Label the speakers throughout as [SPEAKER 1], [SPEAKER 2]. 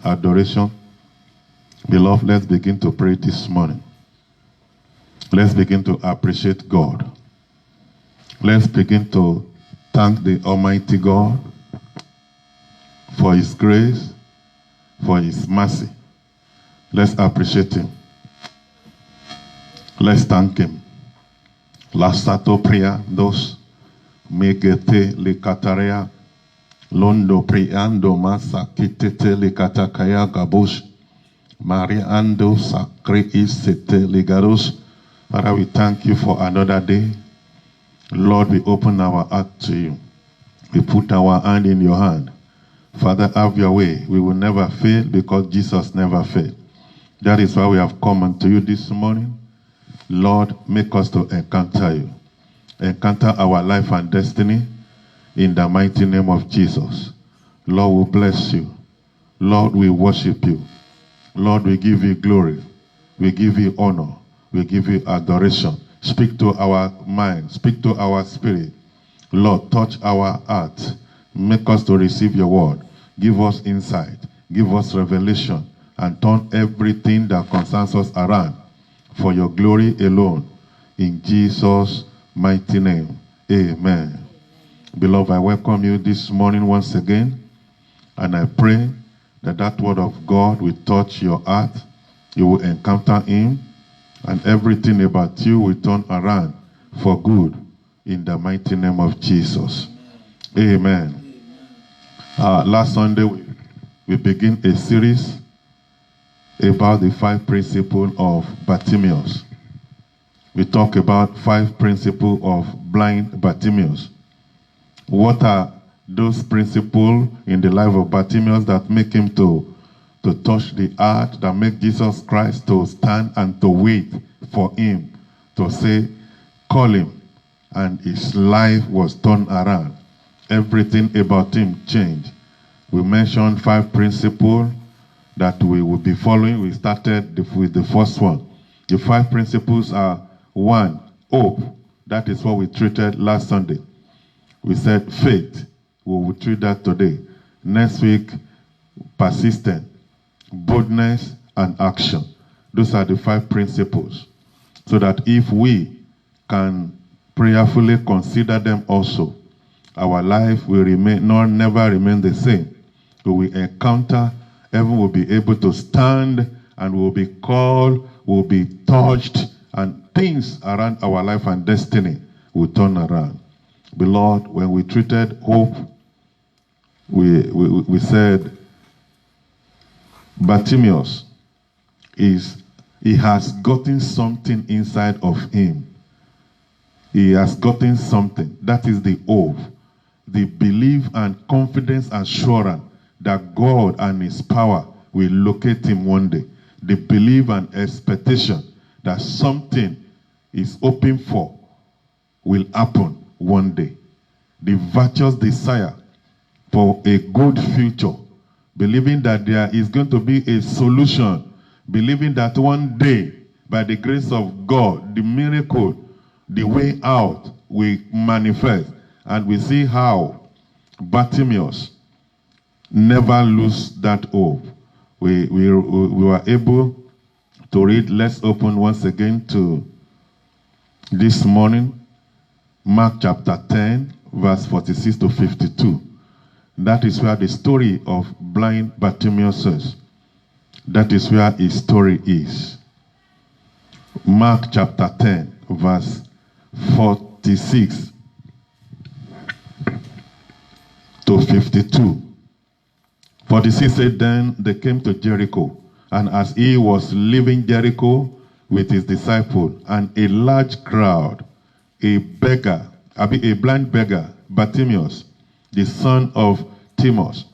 [SPEAKER 1] adoration. Beloved, let's begin to pray this morning. Let's begin to appreciate God. Let's begin to thank the Almighty God for His grace, for His mercy. Let's appreciate Him. Let's thank Him. Lasato prayer dos megete likatarea londo priando masa kitete likatakaya gabush mariando sacre isete ligaros. Father, we thank you for another day. Lord, we open our heart to you. We put our hand in your hand. Father, have your way. We will never fail because Jesus never failed. That is why we have come unto you this morning. Lord, make us to encounter you. Encounter our life and destiny in the mighty name of Jesus. Lord, we bless you. Lord, we worship you. Lord, we give you glory. We give you honor. We give you adoration. Speak to our mind. Speak to our spirit. Lord, touch our heart. Make us to receive your word. Give us insight. Give us revelation. And turn everything that concerns us around for your glory alone. In Jesus' mighty name. Amen. Beloved, I welcome you this morning once again. And I pray that that word of God will touch your heart. You will encounter Him. And everything about you will turn around for good in the mighty name of Jesus. Amen. Last Sunday, we begin a series about the 5 principles of Bartimaeus. We talk about 5 principles of blind Bartimaeus. What are those principles in the life of Bartimaeus that make him to touch the heart, that make Jesus Christ to stand and to wait for him, to say, call him, and his life was turned around. Everything about him changed. We mentioned 5 principles that we will be following. We started with the first one. The 5 principles are: 1, hope. That is what we treated last Sunday. We said faith. We will treat that today. Next week, persistent, boldness, and action. Those are the 5 principles. So that if we can prayerfully consider them also, our life will never remain the same. We will encounter, heaven will be able to stand, and will be called, will be touched, and things around our life and destiny will turn around. Beloved, when we treated hope, we said Bartimaeus he has gotten something inside of him. He has gotten something. That is the hope, the belief and confidence assurance that God and His power will locate him one day. The belief and expectation that something is hoping for will happen one day. The virtuous desire for a good future, believing that there is going to be a solution, believing that one day, by the grace of God, the miracle, the way out will manifest. And we see how Bartimaeus never lose that hope. We were able to read. Let's open once again to this morning, Mark chapter 10, verse 46 to 52. That is where the story of blind Bartimaeus is. That is where his story is. Mark chapter 10, verse 46 to 52. 46 said, then they came to Jericho, and as he was leaving Jericho with his disciples and a large crowd, a blind beggar, Bartimaeus, the son of Timaeus,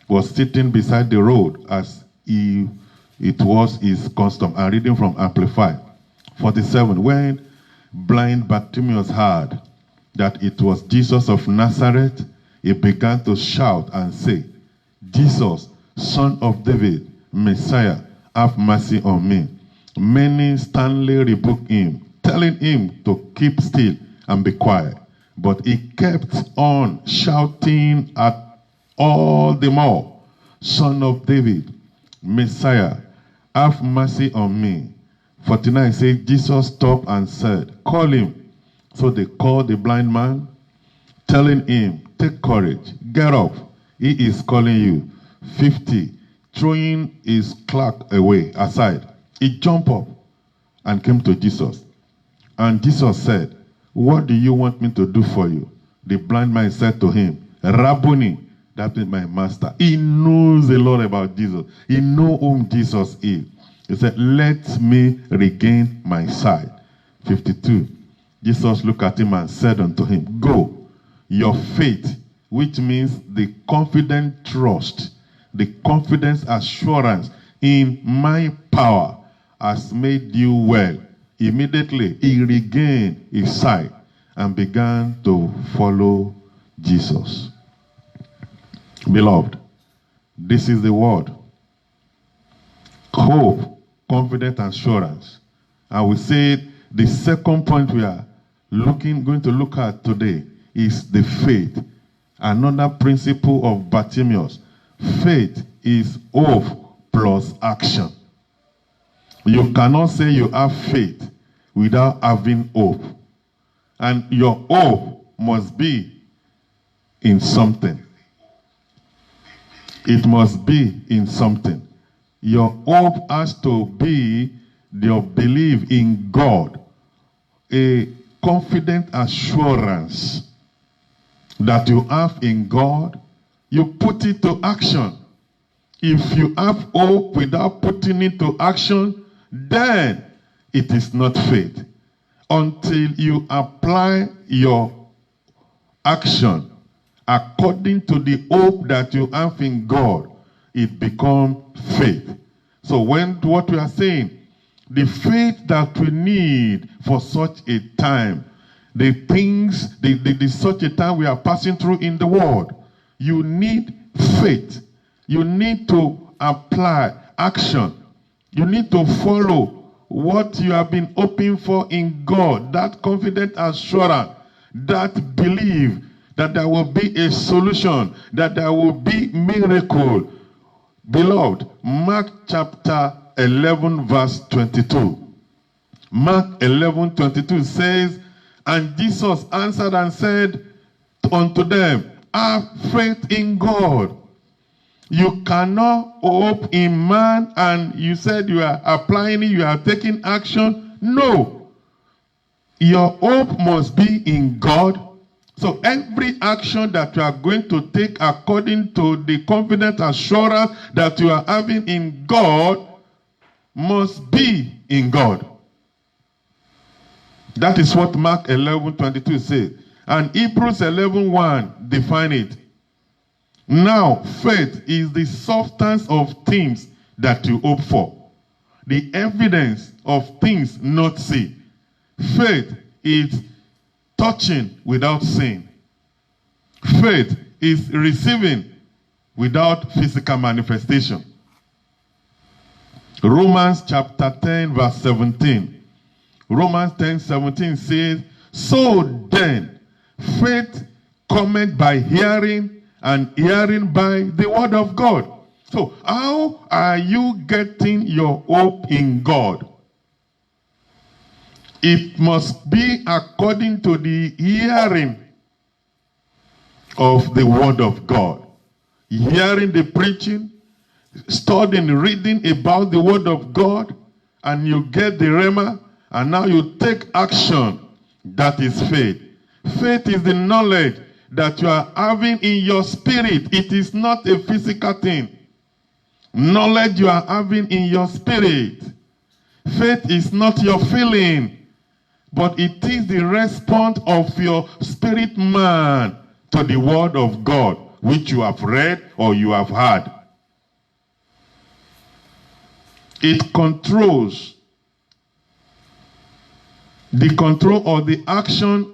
[SPEAKER 1] was sitting beside the road as it was his custom. I'm reading from Amplified. 47. When blind Bartimaeus heard that it was Jesus of Nazareth, he began to shout and say, Jesus, Son of David, Messiah, have mercy on me. Many sternly rebuked him, telling him to keep still and be quiet. But he kept on shouting at all the more, Son of David, Messiah, have mercy on me. 49 says, Jesus stopped and said, call him. So they called the blind man, telling him, take courage, get up. He is calling you. 50, throwing his cloak away, aside. He jumped up and came to Jesus. And Jesus said, what do you want me to do for you? The blind man said to him, Rabboni, that is my master. He knows a lot about Jesus. He knows whom Jesus is. He said, let me regain my sight. 52, Jesus looked at him and said unto him, go, your faith, which means the confident trust, the confidence assurance in my power has made you well. Immediately, he regained his sight and began to follow Jesus. Beloved, this is the word. Hope, confident assurance. I will say the second point we are going to look at today is the faith. Another principle of Bartimaeus. Faith is hope plus action. You cannot say you have faith without having hope. And your hope must be in something. It must be in something. Your hope has to be your belief in God, a confident assurance that you have in God. You put it to action. If you have hope without putting it to action, then it is not faith. Until you apply your action according to the hope that you have in God, it becomes faith. So what we are saying, the faith that we need for such a time, the things, such a time we are passing through in the world, you need faith. You need to apply action. You need to follow what you have been hoping for in God, that confident assurance, that belief that there will be a solution, that there will be miracle. Beloved, Mark chapter 11 verse 22. Mark 11:22 says, and Jesus answered and said unto them, have faith in God. You cannot hope in man and you said you are applying it, you are taking action. No. Your hope must be in God. So every action that you are going to take according to the confident assurance that you are having in God must be in God. That is what Mark 11:22 says. And Hebrews 11:1 define it. Now, faith is the substance of things that you hope for, the evidence of things not seen. Faith is touching without seeing. Faith is receiving without physical manifestation. Romans chapter 10 verse 17. Romans 10:17 says, so then, faith cometh by hearing, and hearing by the word of God. So, how are you getting your hope in God? It must be according to the hearing of the word of God. Hearing the preaching, studying, reading about the word of God, and you get the rhema, and now you take action. That is faith. Faith is the knowledge that you are having in your spirit. It is not a physical thing. Knowledge you are having in your spirit. Faith is not your feeling, but it is the response of your spirit man to the word of God, which you have read or you have heard. It controls the control or the action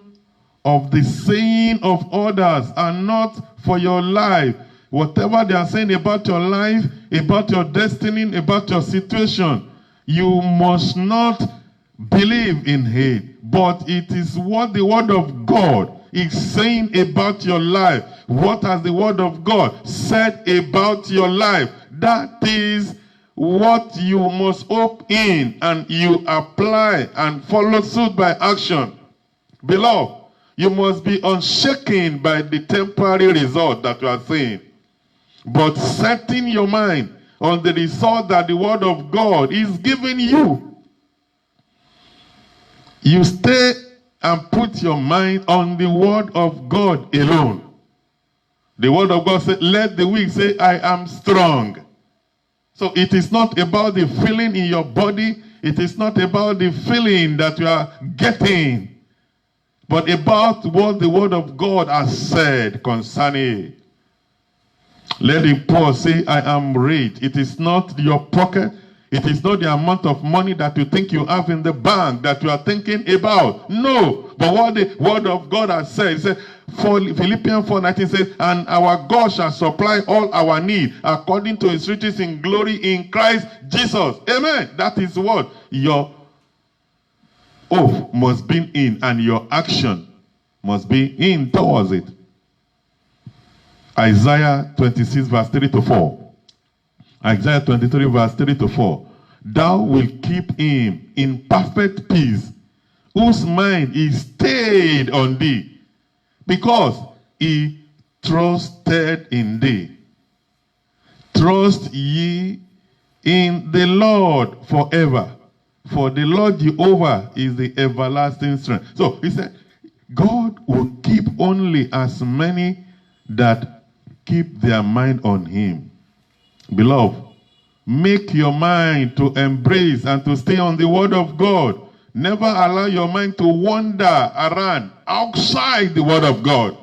[SPEAKER 1] of the saying of others and not for your life. Whatever they are saying about your life, about your destiny, about your situation, you must not believe in it. But it is what the word of God is saying about your life. What has the word of God said about your life? That is what you must hope in, and you apply and follow suit by action. Beloved, you must be unshaken by the temporary result that you are seeing, but setting your mind on the result that the word of God is giving you. You stay and put your mind on the word of God alone. The word of God says, let the weak say, I am strong. So it is not about the feeling in your body. It is not about the feeling that you are getting, but about what the word of God has said concerning it. Let the poor say, I am rich. It is not your pocket. It is not the amount of money that you think you have in the bank that you are thinking about. No. But what the word of God has said, it says, Philippians 4:19 says, and our God shall supply all our need according to his riches in glory in Christ Jesus. Amen. That is what your hope must be in, and your action must be in towards it. Isaiah 26 verse 3 to 4. Isaiah 23 verse 3 to 4. Thou wilt keep him in perfect peace, whose mind is stayed on thee, because he trusted in thee. Trust ye in the Lord forever, for the Lord Jehovah is the everlasting strength. So he said, God will keep only as many that keep their mind on him. Beloved, make your mind to embrace and to stay on the word of God. Never allow your mind to wander around outside the word of God.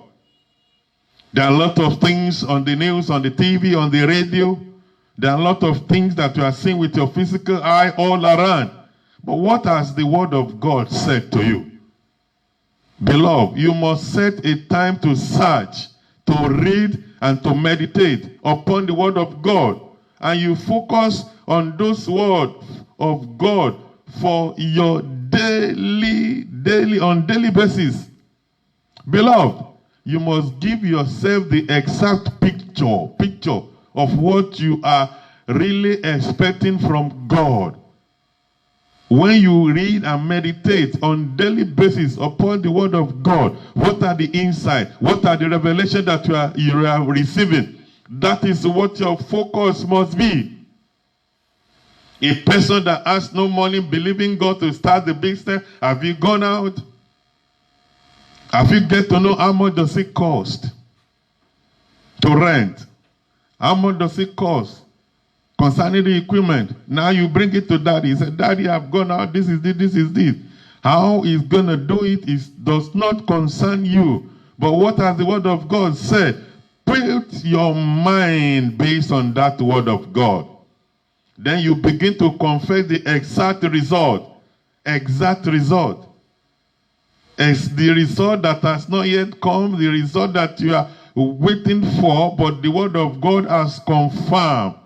[SPEAKER 1] There are a lot of things on the news, on the TV, on the radio. There are a lot of things that you are seeing with your physical eye all around. But what has the word of God said to you? Beloved, you must set a time to search, to read, and to meditate upon the word of God. And you focus on those words of God for your daily basis. Beloved, you must give yourself the exact picture of what you are really expecting from God. When you read and meditate on daily basis upon the word of God, what are the insight? What are the revelation that you are receiving? That is what your focus must be. A person that has no money, believing God to start the business, have you gone out? Have you get to know how much does it cost to rent? How much does it cost? Concerning the equipment, now you bring it to daddy. He said, Daddy, I've gone out, this is this. How he's going to do it does not concern you. But what has the word of God said? Put your mind based on that word of God. Then you begin to confess the exact result. Exact result. It's the result that has not yet come, the result that you are waiting for, but the word of God has confirmed.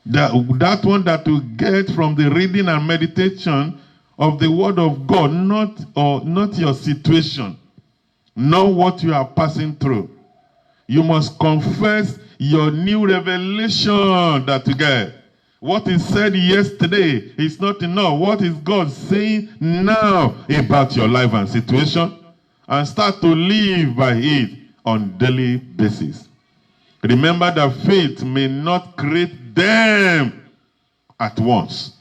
[SPEAKER 1] That one that you get from the reading and meditation of the word of God, not your situation, not what you are passing through. You must confess your new revelation that you get. What is said yesterday is not enough. What is God saying now about your life and situation? And start to live by it on daily basis. Remember that faith may not create them at once.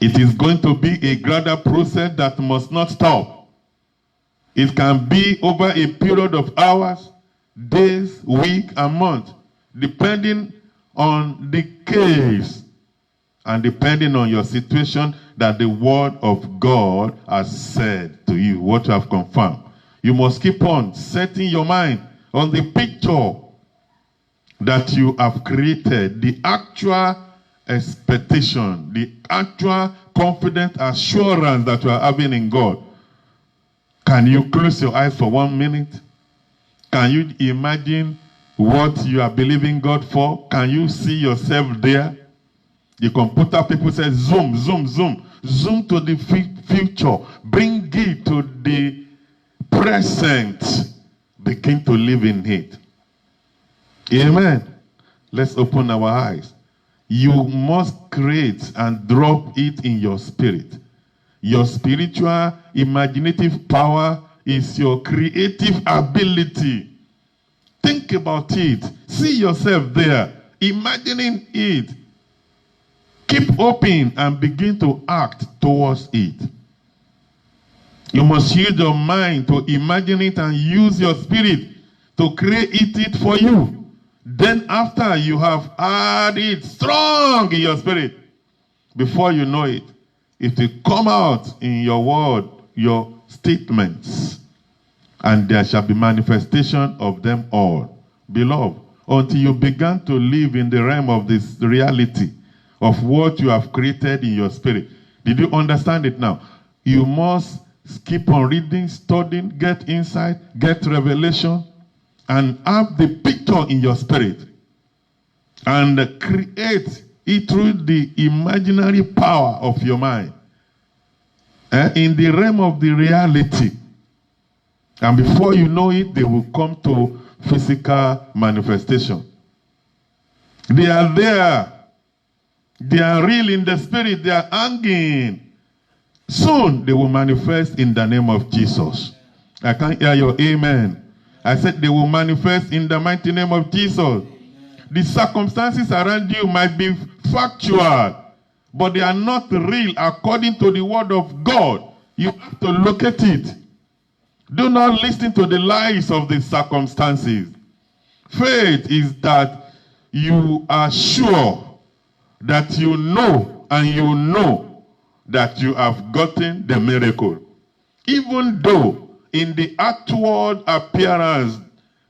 [SPEAKER 1] It is going to be a gradual process that must not stop. It can be over a period of hours, days, week, and month, depending on the case and depending on your situation that the word of God has said to you, what you have confirmed. You must keep on setting your mind on the picture that you have created, the actual expectation, the actual confident assurance that you are having in God. Can you close your eyes for 1 minute? Can you imagine what you are believing God for? Can you see yourself there? The computer people say zoom, zoom, zoom. Zoom to the future. Bring it to the present. Begin to live in it. Amen. Let's open our eyes. You must create and drop it in your spirit. Your spiritual imaginative power is your creative ability. Think about it. See yourself there, imagining it. Keep open and begin to act towards it. You must use your mind to imagine it and use your spirit to create it for you. Then after you have had it strong in your spirit, before you know it, it will come out in your word, your statements, and there shall be manifestation of them all. Beloved, until you begin to live in the realm of this reality of what you have created in your spirit. Did you understand it now? You must keep on reading, studying, get insight, get revelation, and have the picture in your spirit. And create it through the imaginary power of your mind. In the realm of the reality. And before you know it, they will come to physical manifestation. They are there. They are real in the spirit. They are hanging. Soon they will manifest in the name of Jesus. I can't hear your amen. I said they will manifest in the mighty name of Jesus. The circumstances around you might be factual, but they are not real according to the word of God. You have to locate it. Do not listen to the lies of the circumstances. Faith is that you are sure that you know and you know that you have gotten the miracle. Even though in the actual appearance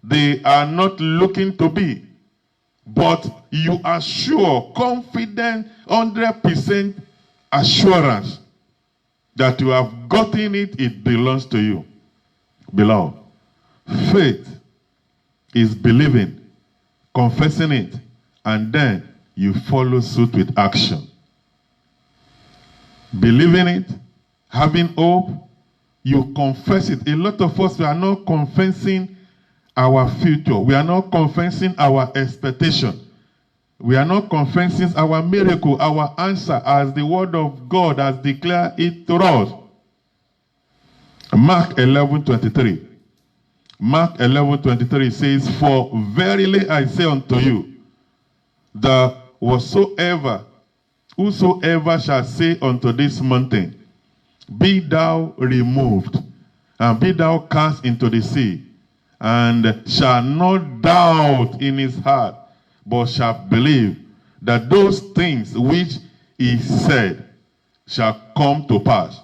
[SPEAKER 1] they are not looking to be. But you are sure, confident, 100% assurance that you have gotten it, it belongs to you. Beloved, faith is believing, confessing it, and then you follow suit with action. Believing it, having hope, you confess it. A lot of us, we are not confessing our future. We are not confessing our expectation. We are not confessing our miracle, our answer, as the word of God has declared it to us. Mark 11:23. Mark 11:23 says, "For verily I say unto you, that whosoever shall say unto this mountain, be thou removed, and be thou cast into the sea, and shall not doubt in his heart, but shall believe that those things which he said shall come to pass,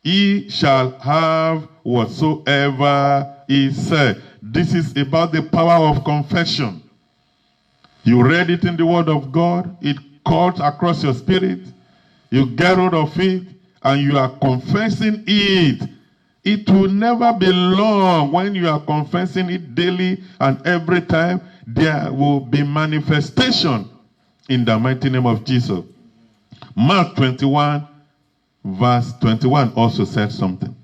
[SPEAKER 1] he shall have whatsoever he said." This is about the power of confession. You read it in the word of God, it cuts across your spirit, you get hold of it, and you are confessing it. It will never be long when you are confessing it daily and every time. There will be manifestation in the mighty name of Jesus. Mark 21 verse 21 also said something.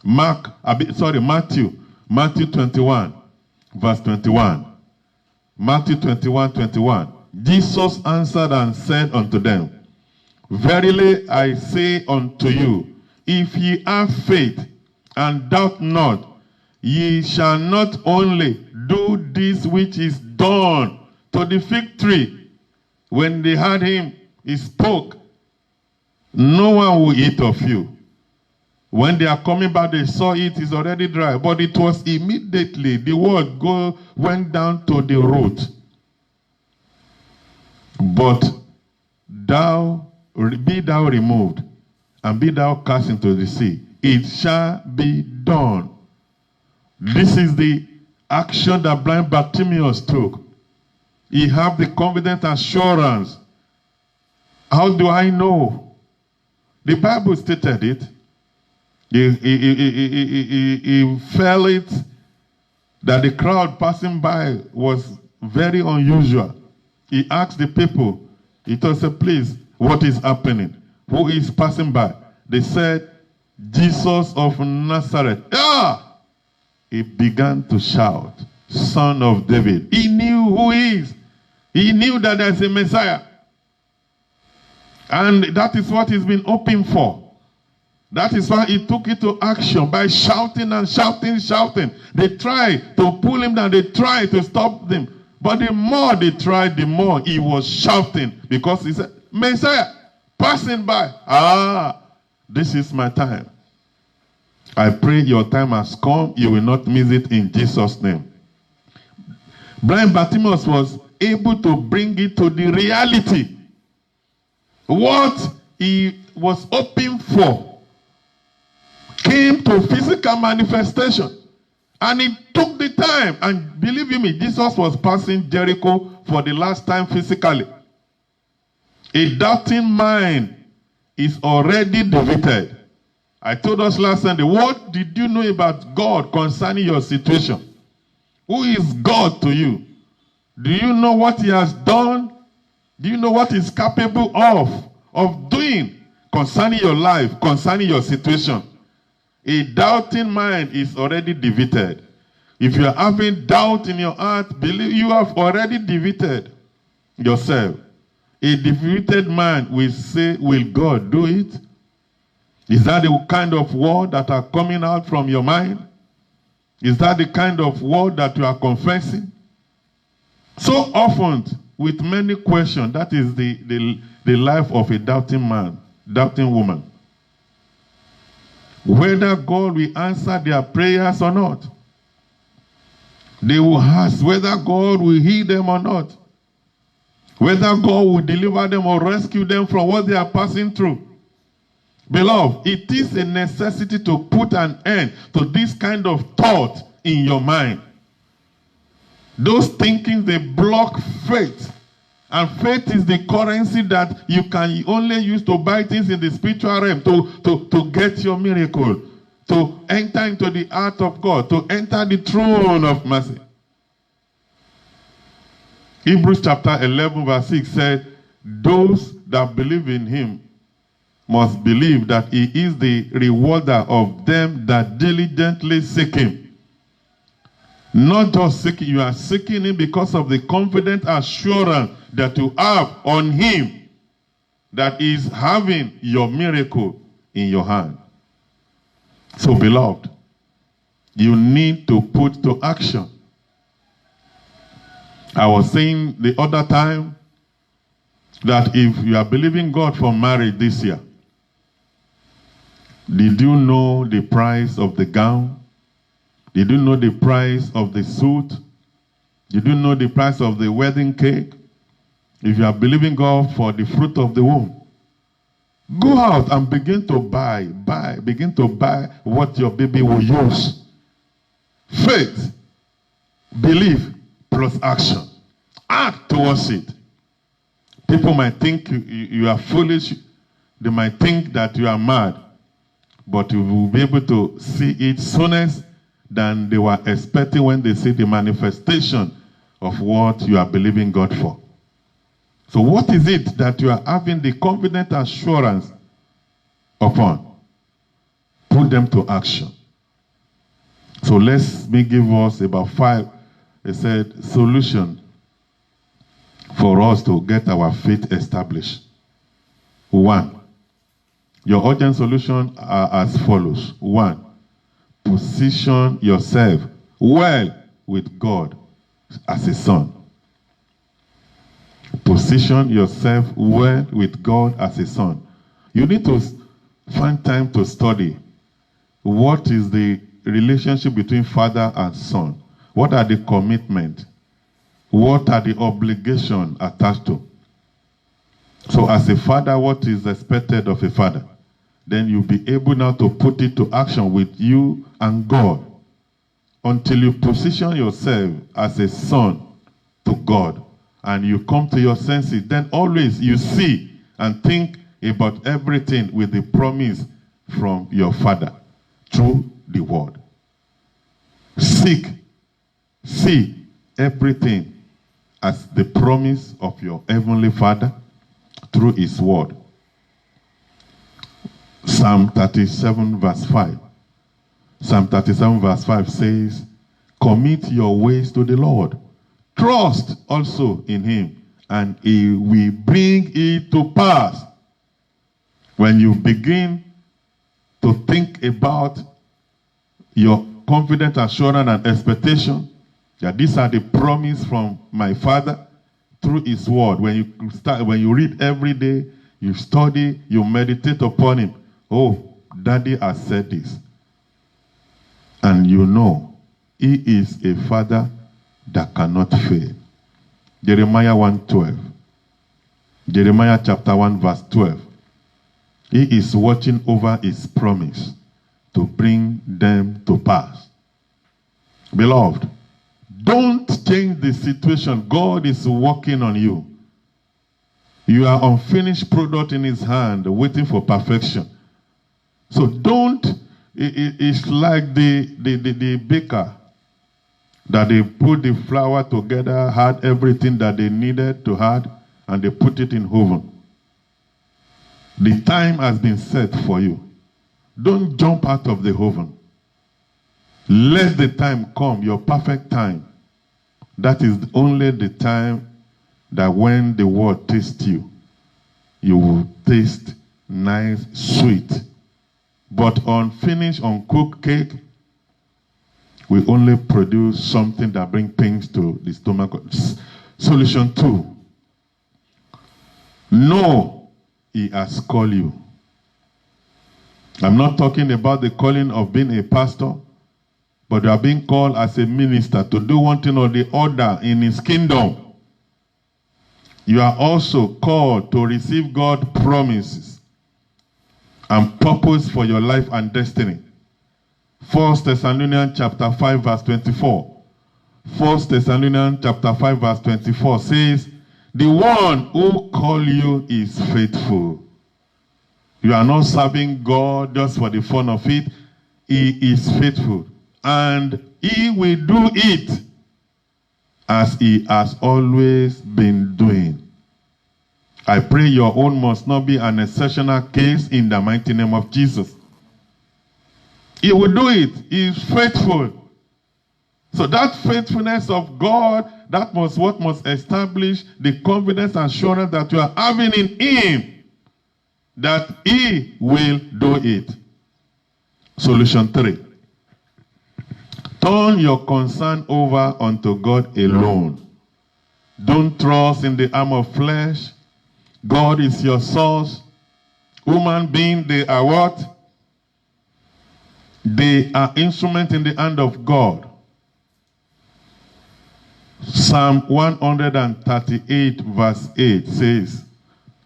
[SPEAKER 1] Matthew 21 verse 21. Matthew 21:21. Jesus answered and said unto them, "Verily I say unto you, if ye have faith and doubt not, ye shall not only do this which is done to the fig tree." When they heard him, he spoke, "No one will eat of you." When they are coming back, they saw it is already dry. But it was immediately, the word went down to the root. "But be thou removed, and be thou cast into the sea. It shall be done." This is the action that blind Bartimaeus took. He had the confident assurance. How do I know? The Bible stated it. He felt it that the crowd passing by was very unusual. He asked the people, he told them, "Please, what is happening? Who is passing by?" They said, "Jesus of Nazareth." He began to shout, "Son of David." He knew who he is. He knew that there's a Messiah. And that is what he's been hoping for. That is why he took it to action by shouting and shouting, shouting. They tried to pull him down. They tried to stop him. But the more they tried, the more he was shouting. Because he said, Messiah, passing by. This is my time. I pray your time has come. You will not miss it in Jesus' name. Blind Bartimaeus was able to bring it to the reality. What he was hoping for came to physical manifestation. And it took the time. And believe you me, Jesus was passing Jericho for the last time physically. A doubting mind is already defeated. I told us last Sunday, what did you know about God concerning your situation? Who is God to you? Do you know what he has done? Do you know what he's capable of doing concerning your life, concerning your situation? A doubting mind is already defeated. If you are having doubt in your heart, believe you have already defeated yourself. A defeated man will say, will God do it? Is that the kind of word that are coming out from your mind? Is that the kind of word that you are confessing? So often, with many questions, that is the life of a doubting man, doubting woman. Whether God will answer their prayers or not. They will ask whether God will heal them or not. Whether God will deliver them or rescue them from what they are passing through. Beloved, it is a necessity to put an end to this kind of thought in your mind. Those thinking, they block faith. And faith is the currency that you can only use to buy things in the spiritual realm, to get your miracle, to enter into the heart of God, to enter the throne of mercy. Hebrews chapter 11 verse 6 said, those that believe in him must believe that he is the rewarder of them that diligently seek him. Not just seeking, you are seeking him because of the confident assurance that you have on him that is having your miracle in your hand. So, beloved, you need to put to action. I was saying the other time that if you are believing God for marriage this year, did you know the price of the gown? Did you know the price of the suit? Did you know the price of the wedding cake? If you are believing God for the fruit of the womb, go out and begin to begin to buy what your baby will use. Faith, belief, plus action. Act towards it. People might think you are foolish. They might think that you are mad. But you will be able to see it soonest than they were expecting when they see the manifestation of what you are believing God for. So what is it that you are having the confident assurance upon? Put them to action. So let me give us about 5, I said, solution for us to get our faith established. 1, your urgent solution are as follows. 1, position yourself well with God as a son. Position yourself well with God as a son. You need to find time to study what is the relationship between father and son. What are the commitments? What are the obligations attached to? So as a father, what is expected of a father? Then you'll be able now to put it to action with you and God. Until you position yourself as a son to God and you come to your senses, then always you see and think about everything with the promise from your father through the word. See everything as the promise of your heavenly Father through his word. Psalm 37 verse 5. Psalm 37 verse 5 says, commit your ways to the Lord. Trust also in him, and he will bring it to pass. When you begin to think about your confident assurance and expectation that these are the promise from my Father through his word. When you read every day, you study, you meditate upon him. Oh, Daddy has said this. And you know, he is a Father that cannot fail. Jeremiah 1:12. Jeremiah chapter 1 verse 12. He is watching over his promise to bring them to pass. Beloved, don't change the situation. God is working on you. You are unfinished product in his hand, waiting for perfection. So don't, it's like the baker that they put the flour together, had everything that they needed to have, and they put it in oven. The time has been set for you. Don't jump out of the oven. Let the time come, your perfect time. That is only the time that when the word tastes you, you will taste nice, sweet. But unfinished, uncooked cake will only produce something that brings pains to the stomach. Solution 2. Know he has called you. I'm not talking about the calling of being a pastor, but you are being called as a minister to do one thing or the other in his kingdom. You are also called to receive God's promises and purpose for your life and destiny. 1 Thessalonians chapter 5 verse 24. 1 Thessalonians chapter 5 verse 24 says, the one who called you is faithful. You are not serving God just for the fun of it. He is faithful. And he will do it as he has always been doing. I pray your own must not be an exceptional case in the mighty name of Jesus. He will do it. He is faithful. So that faithfulness of God, that must what must establish the confidence and assurance that you are having in him, that he will do it. Solution 3. Turn your concern over unto God alone. Don't trust in the arm of flesh. God is your source. Human beings, they are what? They are instruments in the hand of God. Psalm 138 verse 8 says,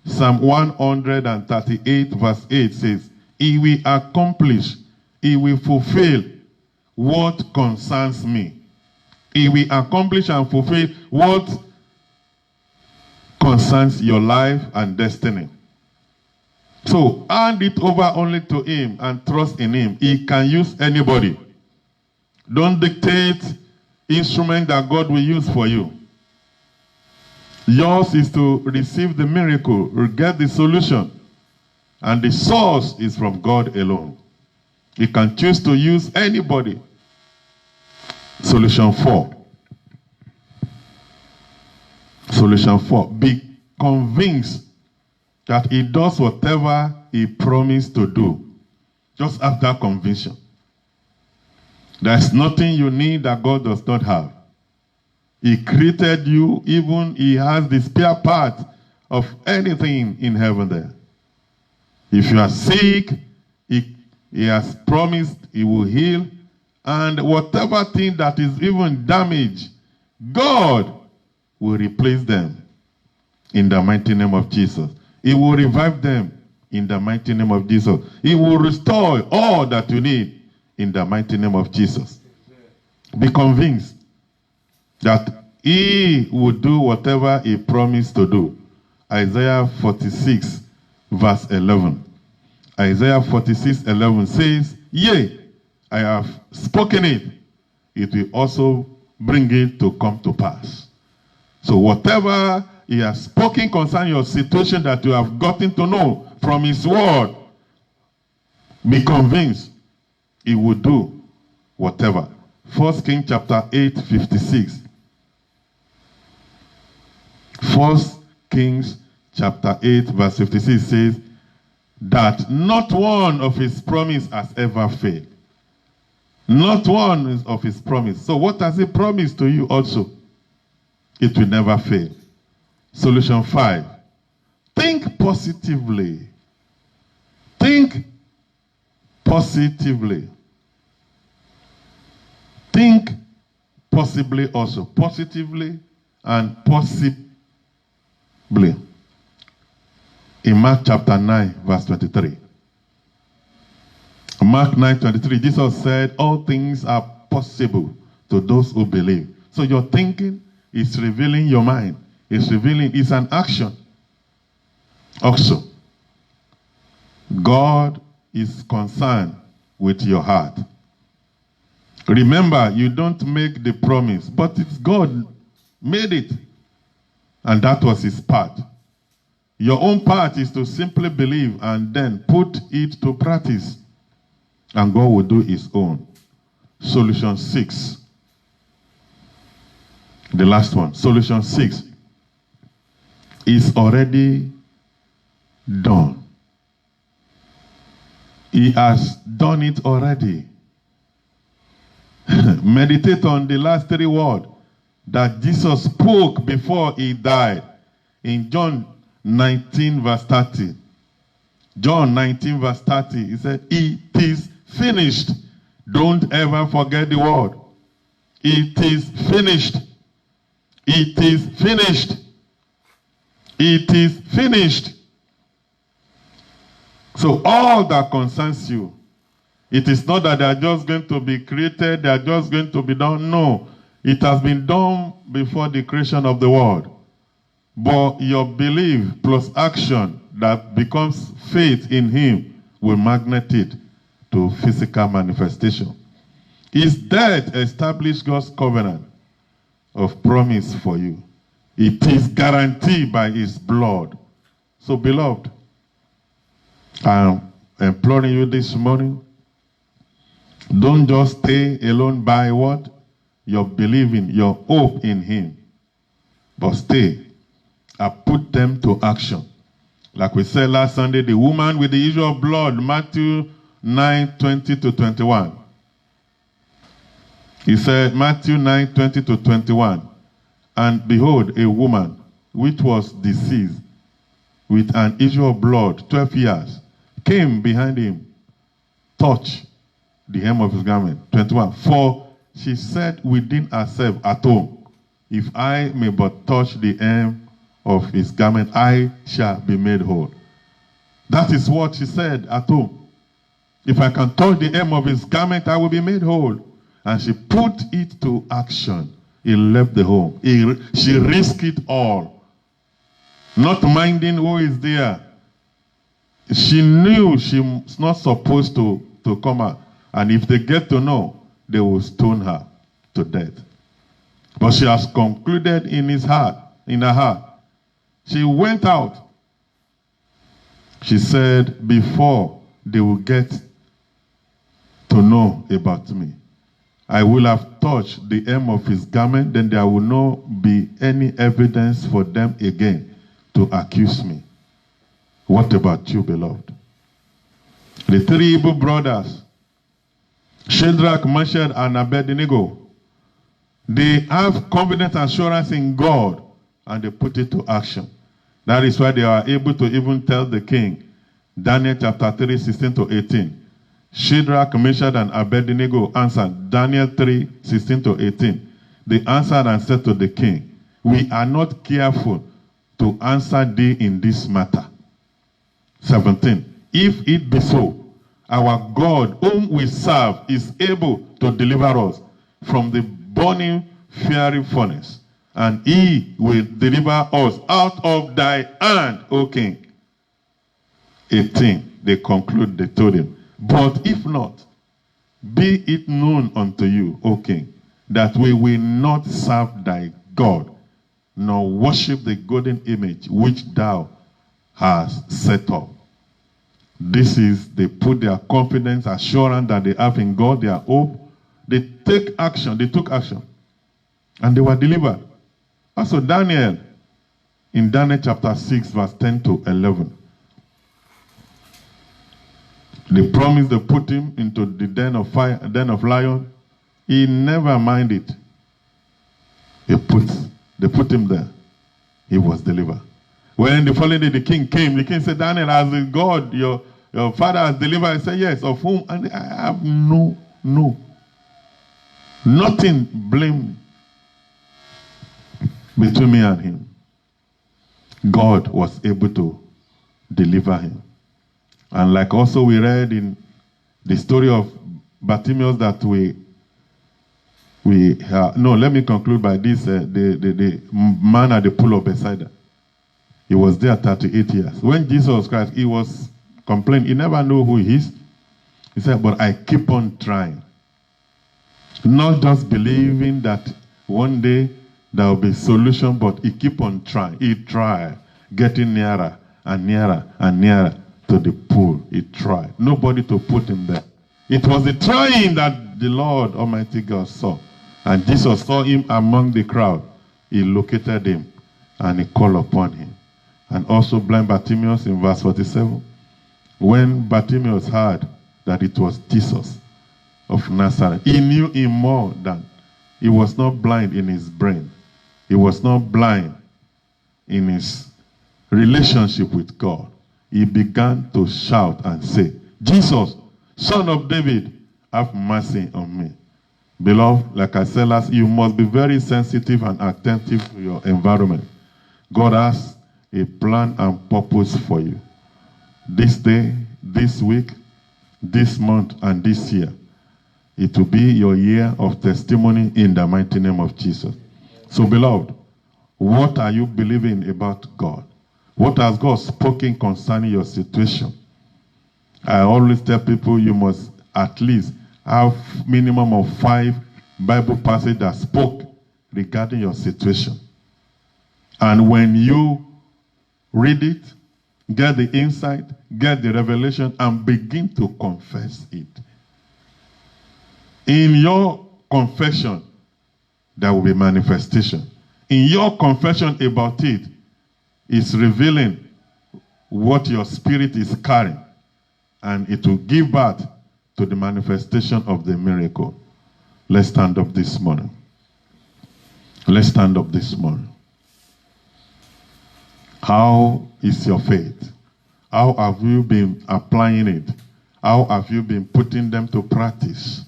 [SPEAKER 1] Psalm 138 verse 8 says, he will accomplish, he will fulfill what concerns me. He will accomplish and fulfill what concerns your life and destiny. So hand it over only to him and trust in him. He can use anybody. Don't dictate instrument that God will use for you. Yours is to receive the miracle, or get the solution. And the source is from God alone. He can choose to use anybody. Solution 4. Solution 4. Be convinced that he does whatever he promised to do. Just have that conviction. There's nothing you need that God does not have. He created you, even he has the spare part of anything in heaven there. If you are sick, he has promised he will heal. And whatever thing that is even damaged, God will replace them in the mighty name of Jesus. He will revive them in the mighty name of Jesus. He will restore all that you need in the mighty name of Jesus. Be convinced that he will do whatever he promised to do. Isaiah 46 verse 11. Isaiah 46:11 says, yea, I have spoken it. It will also bring it to come to pass. So whatever he has spoken concerning your situation that you have gotten to know from his word, be convinced he will do whatever. 1 Kings chapter 8:56. First Kings chapter 8 verse 56 says that not one of his promise has ever failed. Not one of his promise. So what has he promised to you also? It will never fail. Solution 5. Think positively. Think positively. Think possibly also. Positively and possibly. In Mark chapter 9, verse 23. Mark 9:23, Jesus said, all things are possible to those who believe. So your thinking is revealing your mind. It's an action. Also, God is concerned with your heart. Remember, you don't make the promise, but it's God made it. And that was his part. Your own part is to simply believe and then put it to practice. And God will do his own. Solution 6. The last one. Solution 6 is already done. He has done it already. Meditate on the last 3 words that Jesus spoke before he died in John 19 verse 30. John 19 verse 30, he said, it is finished. Don't ever forget the word. It is finished. It is finished. It is finished. So all that concerns you, it is not that they are just going to be created, they are just going to be done. No, it has been done before the creation of the world. But your belief plus action that becomes faith in him will magnet it to physical manifestation. His death established God's covenant of promise for you. It is guaranteed by his blood. So beloved, I am imploring you this morning, don't just stay alone by what? Your believing, your hope in him. But stay and put them to action. Like we said last Sunday, the woman with the issue of blood, Matthew 9:20-21. He said, Matthew 9:20-21. And behold, a woman which was diseased with an issue of blood 12 years came behind him, touched the hem of his garment. 21. For she said within herself at home, if I may but touch the hem of his garment, I shall be made whole. That is what she said at home. If I can touch the hem of his garment, I will be made whole. And she put it to action. He left the home. She risked it all, not minding who is there. She knew she was not supposed to come out. And if they get to know, they will stone her to death. But she has concluded in her heart. She went out. She said, before they will get to know about me, I will have touched the hem of his garment, then there will not be any evidence for them again to accuse me. What about you, beloved? The 3 Hebrew brothers, Shadrach, Meshach, and Abednego, they have confident assurance in God and they put it to action. That is why they are able to even tell the king, Daniel chapter 3, 16-18. Shadrach, Meshach, and Abednego answered, Daniel 3, 16-18. They answered and said to the king, we are not careful to answer thee in this matter. 17. If it be so, our God, whom we serve, is able to deliver us from the burning fiery furnace, and he will deliver us out of thy hand, O king. 18. They conclude, they told him, but if not, be it known unto you, O king, that we will not serve thy God, nor worship the golden image which thou hast set up. This is, they put their confidence, assurance that they have in God, their hope. They take action, they took action. And they were delivered. Also Daniel, in Daniel chapter 6, verse 10 to 11. They promised to put him into the den of fire, den of lion. He never minded. They put him there. He was delivered. When the following day the king came, the king said, Daniel, as the God, your father has delivered. He said, yes, of whom? And I have nothing blame between me and him. God was able to deliver him. And like also we read in the story of Bartimaeus that let me conclude by this. The man at the pool of Bethesda. He was there 38 years. When Jesus Christ, he was complaining. He never knew who he is. He said, but I keep on trying. Not just believing that one day there will be a solution, but he keep on trying. He tried, getting nearer and nearer and nearer to the pool. He tried. Nobody to put him there. It was the trying that the Lord Almighty God saw. And Jesus saw him among the crowd. He located him and he called upon him. And also blind Bartimaeus in verse 47. When Bartimaeus heard that it was Jesus of Nazareth, he knew him more than. He was not blind in his brain. He was not blind in his relationship with God. He began to shout and say, Jesus, Son of David, have mercy on me. Beloved, like I said last, you must be very sensitive and attentive to your environment. God has a plan and purpose for you. This day, this week, this month, and this year, it will be your year of testimony in the mighty name of Jesus. So, beloved, what are you believing about God? What has God spoken concerning your situation? I always tell people you must at least have minimum of 5 Bible passages that spoke regarding your situation. And when you read it, get the insight, get the revelation, and begin to confess it. In your confession, there will be manifestation. In your confession about it, it's revealing what your spirit is carrying, and it will give birth to the manifestation of the miracle. Let's stand up this morning. Let's stand up this morning. How is your faith? How have you been applying it? How have you been putting them to practice?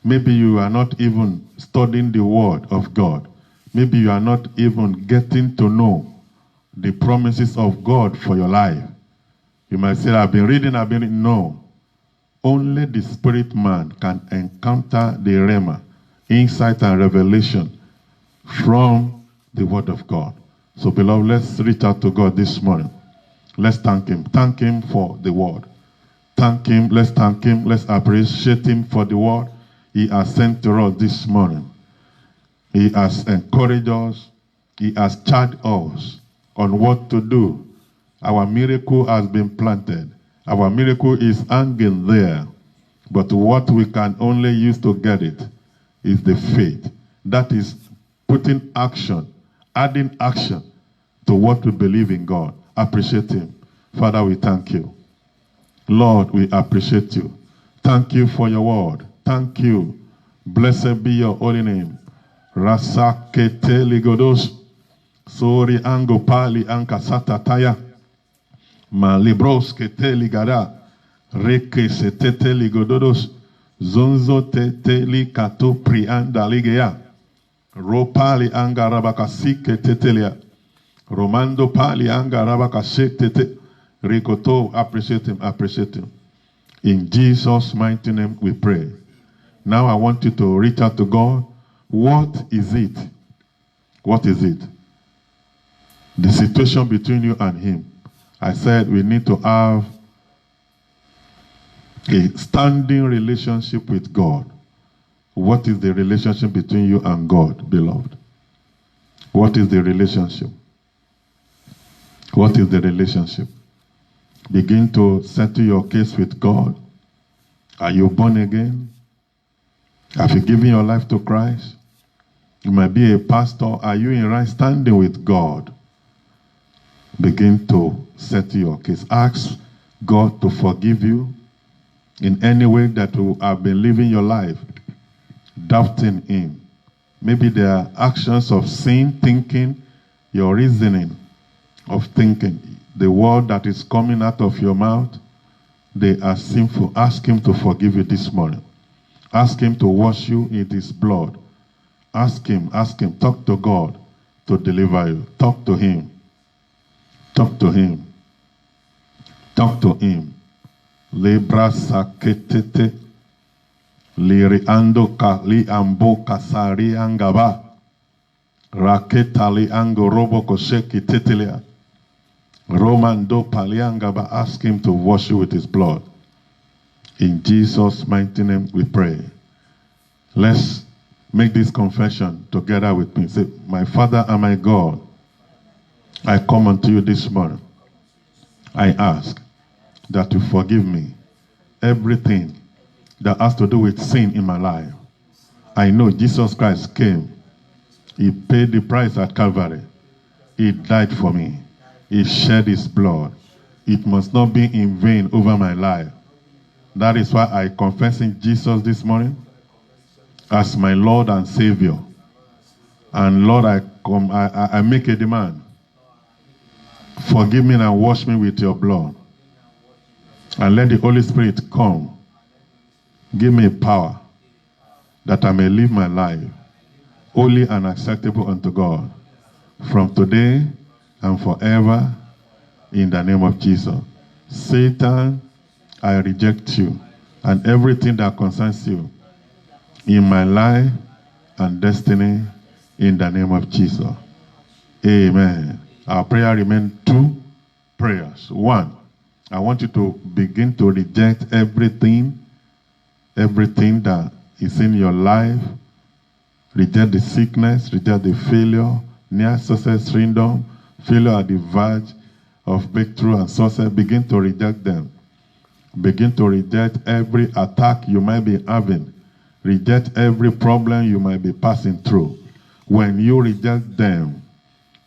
[SPEAKER 1] Maybe you are not even studying the word of God. Maybe you are not even getting to know the promises of God for your life. You might say, I've been reading. No. Only the spirit man can encounter the rhema, insight and revelation from the word of God. So, beloved, let's reach out to God this morning. Let's thank him. Thank him for the word. Thank him. Let's thank him. Let's appreciate him for the word he has sent to us this morning. He has encouraged us. He has charged us on what to do. Our miracle has been planted. Our miracle is hanging there. But what we can only use to get it is the faith. That is putting action, adding action to what we believe in God. Appreciate him. Father, we thank you. Lord, we appreciate you. Thank you for your word. Thank you. Blessed be your holy name. Rasakete ligodos. Sori ango pali ankasata taya. Ma libros kete ligada. Reke setete ligododos. Zonzo tete li kato prianda ligea. Ropali anga rabakasike tetelia. Romando pali anga rabakasete. Rikoto, appreciate him, appreciate him. In Jesus' mighty name we pray. Now I want you to reach out to God. What is it? What is it? The situation between you and him. I said we need to have a standing relationship with God. What is the relationship between you and God, beloved? What is the relationship? What is the relationship? Begin to settle your case with God. Are you born again? Have you given your life to Christ? You might be a pastor. Are you in right standing with God? begin to settle your case. Ask God to forgive you in any way that you have been living your life, doubting Him. Maybe there are actions of sin, thinking, your reasoning of thinking. The word that is coming out of your mouth, they are sinful. Ask Him to forgive you this morning. Ask Him to wash you in His blood. Ask Him. Talk to God to deliver you. Talk to Him. Talk to Him. Talk to Him. Lebra saketete. Liri ando ka li ambo kasari angaba. Raketali ango robo kosheki tetelia. Romando paliangaba. Ask Him to wash you with His blood. In Jesus' mighty name we pray. Let's make this confession together with me. Say, my Father and my God, I come unto you this morning. I ask that you forgive me everything that has to do with sin in my life. I know Jesus Christ came. He paid the price at Calvary. He died for me. He shed His blood. It must not be in vain over my life. That is why I confess in Jesus this morning as my Lord and Savior. And Lord, I make a demand. Forgive me and wash me with your blood. And let the Holy Spirit come. Give me power that I may live my life holy and acceptable unto God from today and forever in the name of Jesus. Satan, I reject you and everything that concerns you in my life and destiny in the name of Jesus. Amen. Our prayer remains two prayers. One, I want you to begin to reject everything that is in your life. Reject the sickness, reject the failure, near success syndrome, failure at the verge of breakthrough and success. Begin to reject them. Begin to reject every attack you might be having. Reject every problem you might be passing through. When you reject them,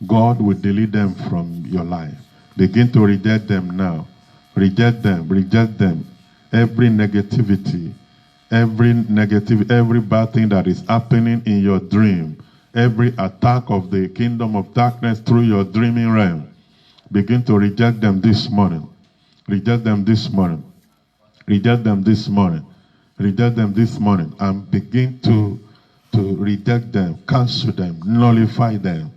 [SPEAKER 1] God will delete them from your life. Begin to reject them now. Reject them. Reject them. Every negativity, every bad thing that is happening in your dream, every attack of the kingdom of darkness through your dreaming realm, begin to reject them this morning. Reject them this morning. Reject them this morning. Reject them this morning and begin to reject them, cancel them, nullify them.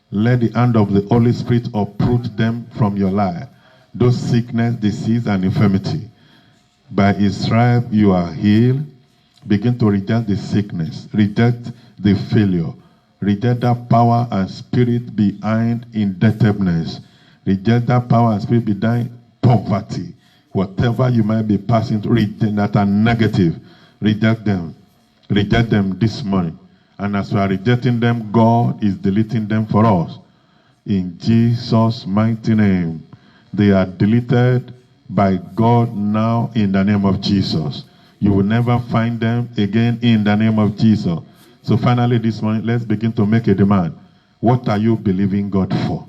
[SPEAKER 1] Let the hand of the Holy Spirit uproot them from your life. Those sickness, disease, and infirmity. By His stripe you are healed. Begin to reject the sickness. Reject the failure. Reject that power and spirit behind indebtedness. Reject that power and spirit behind poverty. Whatever you might be passing through that are negative, reject them. Reject them this morning. And as we are rejecting them, God is deleting them for us. In Jesus' mighty name, they are deleted by God now in the name of Jesus. You will never find them again in the name of Jesus. So finally this morning, let's begin to make a demand. What are you believing God for?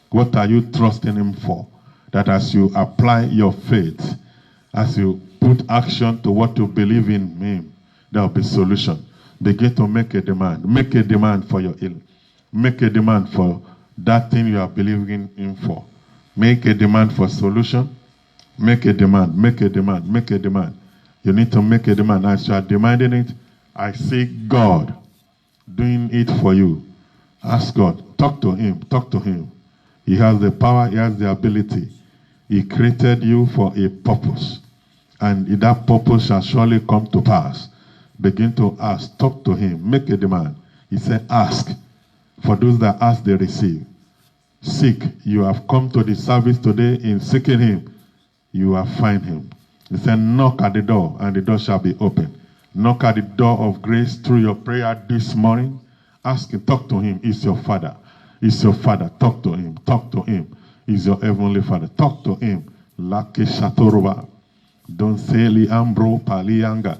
[SPEAKER 1] What are you trusting Him for? That as you apply your faith, as you put action to what you believe in Him, there will be solution. Begin to make a demand. Make a demand for your healing. Make a demand for that thing you are believing in for. Make a demand for solution. Make a demand. Make a demand. Make a demand. You need to make a demand. As you are demanding it, I see God doing it for you. Ask God. Talk to Him. Talk to Him. He has the power. He has the ability. He created you for a purpose. And that purpose shall surely come to pass. Begin to ask. Talk to Him. Make a demand. He said, ask. For those that ask, they receive. Seek. You have come to the service today in seeking Him. You will find Him. He said, knock at the door, and the door shall be open. Knock at the door of grace through your prayer this morning. Ask Him. Talk to Him. He's your Father. He's your Father. Talk to Him. Talk to Him. He's your heavenly Father. Talk to Him. Lake Shatoroba. Don't say Liambro Palianga.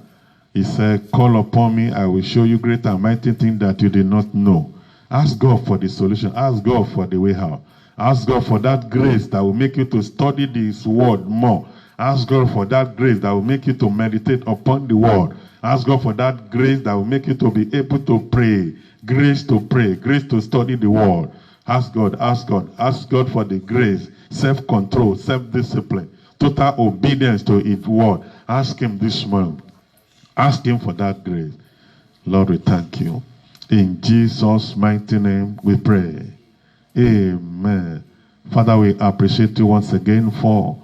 [SPEAKER 1] He said, call upon me. I will show you great and mighty things that you did not know. Ask God for the solution. Ask God for the way out. Ask God for that grace that will make you to study His word more. Ask God for that grace that will make you to meditate upon the word. Ask God for that grace that will make you to be able to pray. Grace to pray, grace to study the word. Ask God, ask God, ask God for the grace, self-control, self-discipline, total obedience to His word. Ask Him this morning. Ask Him for that grace. Lord, we thank you. In Jesus' mighty name we pray. Amen. Father, we appreciate you once again for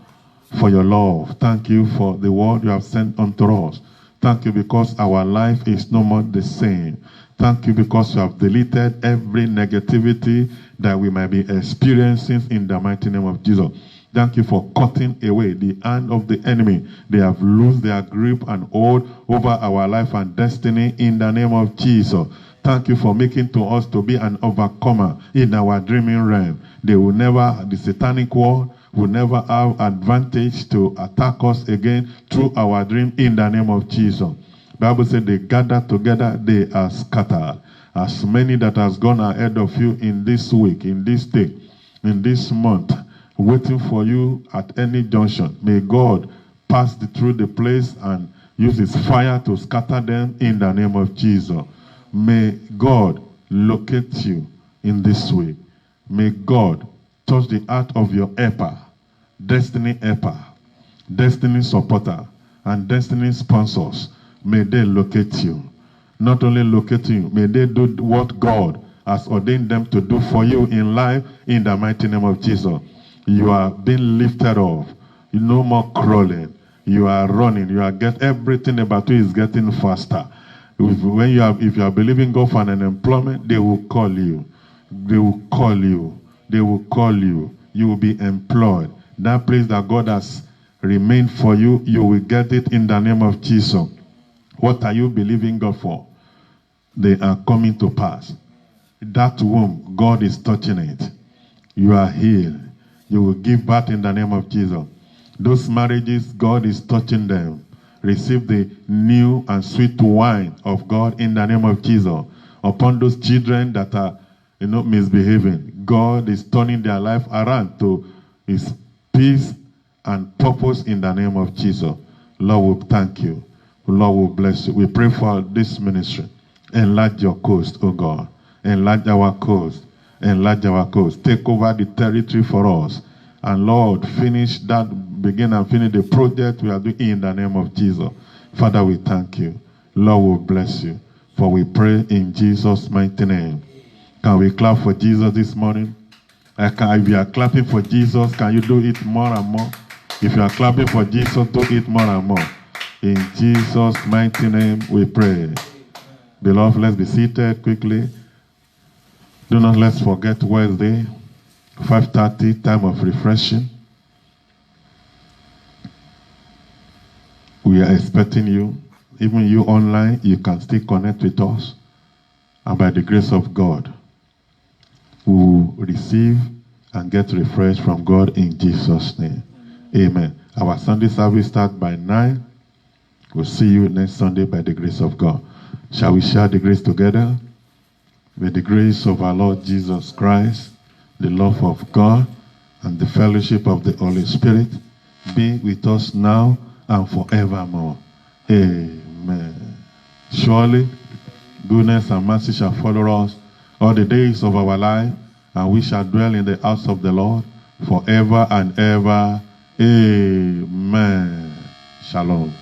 [SPEAKER 1] your love. Thank you for the word you have sent unto us. Thank you because our life is no more the same. Thank you because you have deleted every negativity that we might be experiencing in the mighty name of Jesus. Thank you for cutting away the hand of the enemy. They have loosed their grip and hold over our life and destiny in the name of Jesus. Thank you for making to us to be an overcomer in our dreaming realm. The satanic world will never have advantage to attack us again through our dream in the name of Jesus. Bible said they gather together, they are scattered. As many that has gone ahead of you in this week, in this day, in this month, waiting for you at any junction, may God pass through the place and use His fire to scatter them in the name of Jesus. May God locate you in this way. May God touch the heart of your helper, destiny supporter, and destiny sponsors. May they locate you. Not only locate you, may they do what God has ordained them to do for you in life in the mighty name of Jesus. You are being lifted off. You no more crawling. You are running. You are everything about you is getting faster. If you are believing God for an employment, they will call you. They will call you. They will call you. You will be employed. That place that God has remained for you, you will get it in the name of Jesus. What are you believing God for? They are coming to pass. That womb, God is touching it. You are healed. You will give birth in the name of Jesus. Those marriages, God is touching them. Receive the new and sweet wine of God in the name of Jesus. Upon those children that are misbehaving, God is turning their life around to His peace and purpose in the name of Jesus. Lord, we thank you. Lord, we bless you. We pray for this ministry. Enlarge your coast, O God. Enlarge our coast. Enlarge our coast. Take over the territory for us. And Lord, begin and finish the project we are doing in the name of Jesus. Father, we thank you. Lord, we bless you. For we pray in Jesus' mighty name. Can we clap for Jesus this morning? If you are clapping for Jesus, can you do it more and more? If you are clapping for Jesus, do it more and more. In Jesus' mighty name we pray. Beloved, let's be seated quickly. Do not let's forget Wednesday, 5:30, time of refreshing. We are expecting you. Even you online, you can still connect with us. And by the grace of God, we will receive and get refreshed from God in Jesus' name. Amen. Our Sunday service starts by 9. We'll see you next Sunday by the grace of God. Shall we share the grace together? May the grace of our Lord Jesus Christ, the love of God, and the fellowship of the Holy Spirit be with us now and forevermore. Amen. Surely, goodness and mercy shall follow us all the days of our life, and we shall dwell in the house of the Lord forever and ever. Amen. Shalom.